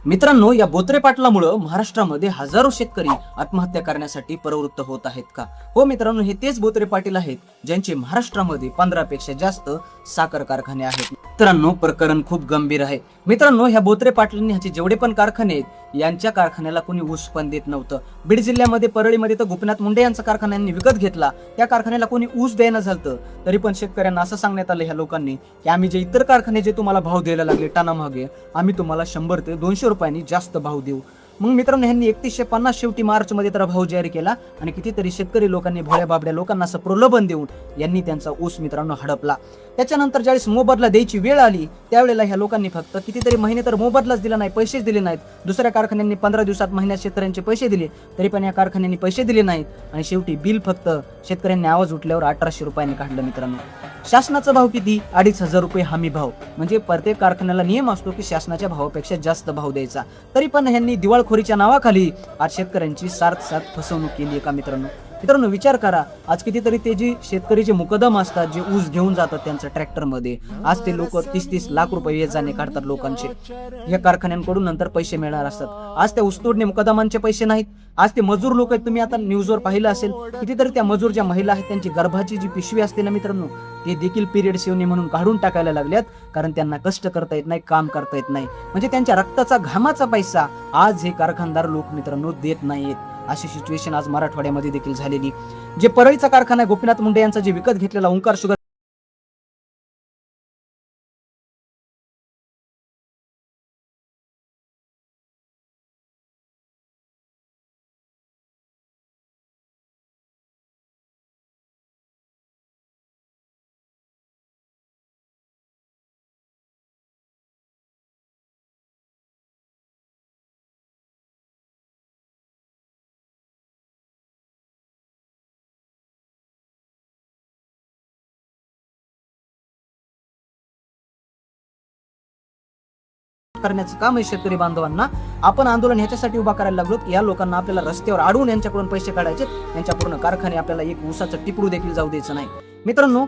मित्रांनो, या बोत्रे पाटलामुळे महाराष्ट्रामध्ये हजारो शेतकरी आत्महत्या करण्यासाठी प्रवृत्त होत आहेत का? हो मित्रांनो, हे तेच बोत्रे पाटील आहेत ज्यांचे महाराष्ट्रामध्ये 15 पेक्षा जास्त साखर कारखाने आहेत. मित्रांनो, प्रकरण खूप गंभीर आहे. मित्रांनो, ह्या बोत्रे पाटलांनी ह्याचे जेवढे पण कारखाने आहेत यांच्या कारखान्याला कोणी ऊस पण देत नव्हतं. बीड जिल्ह्यामध्ये परळीमध्ये तर गोपीनाथ मुंडे यांचा कारखान्यांनी विकत घेतला, त्या कारखान्याला कोणी ऊस द्यायला झालं. तरी पण शेतकऱ्यांना असं सांगण्यात आलं ह्या लोकांनी की आम्ही जे इतर कारखाने जे तुम्हाला भाव द्यायला लागले टनामागे, आम्ही तुम्हाला 100 ते 200 रुपयांनी जास्त भाव देऊ. मग मित्रांनो, ह्यांनी 3150 शेवटी मार्च मध्ये तर भाव जाहीर केला आणि कितीतरी शेतकरी लोकांनी भोळ्या बाबड्या लोकांना असं प्रलोभन देऊन यांनी त्यांचा ऊस मित्रांनो हडपला. त्याच्यानंतर ज्यावेळेस मोबदला द्यायची वेळ आली त्यावेळेला ह्या लोकांनी फक्त कितीतरी महिने तर मोबदलाच दिला नाही, पैसेच दिले नाहीत. दुसऱ्या कारखान्यांनी 15 दिवसात महिन्यात शेतकऱ्यांचे पैसे दिले, तरी पण या कारखान्यांनी पैसे दिले नाहीत आणि शेवटी बिल फक्त शेतकऱ्यांनी आवाज उठल्यावर 1800 रुपयांनी काढलं. मित्रांनो, शासनाचा भाव किती? 2500 रुपये हमी भाव. म्हणजे प्रत्येक कारखान्याला नियम असतो की शासनाच्या भावापेक्षा जास्त भाव द्यायचा. तरी पण ह्यांनी दिवाळखोरीच्या नावाखाली आज शेतकऱ्यांची साथ फसवणूक केली का मित्रांनो? मित्रांनो, विचार करा, आज कितीतरी ते जे शेतकरी जे मुकदम असतात, जे ऊस घेऊन जातात त्यांच्या ट्रॅक्टरमध्ये, आज ते लोक 30-30 लाख रुपये वेचाने काढतात लोकांचे. या कारखान्यांकडून नंतर पैसे मिळणार असतात. आज त्या ऊसतोडणी मुकदमांचे पैसे नाहीत. आज ते मजूर लोक आहेत, तुम्ही आता न्यूजवर पाहिलं असेल, कितीतरी त्या मजूर ज्या महिला आहेत त्यांची गर्भाची जी पिशवी असते ना मित्रांनो, ते देखील पिरियड सेवनी म्हणून काढून टाकायला लागल्यात, कारण त्यांना कष्ट करता येत नाही, काम करता येत नाही. म्हणजे त्यांच्या रक्ताचा घामाचा पैसा आज हे कारखानदार लोक मित्रांनो देत नाहीत. अशी सिच्युएशन आज मराठवाड्यामध्ये देखील झालेली. जे परळीचा कारखाना गोपीनाथ मुंडे यांचा जे विकत घेतलेला ओंकार शुगर करण्याचं काम आहे शेतकरी बांधवांना. आपण आंदोलन ह्याच्यासाठी उभा करायला लागलो, या लोकांना आपल्याला रस्त्यावर अडवून यांच्याकडून पैसे काढायचे, यांच्या पूर्ण कारखाने आपल्याला एक ऊसाचं टिपरू देखील जाऊ द्यायचं नाही. मित्रांनो,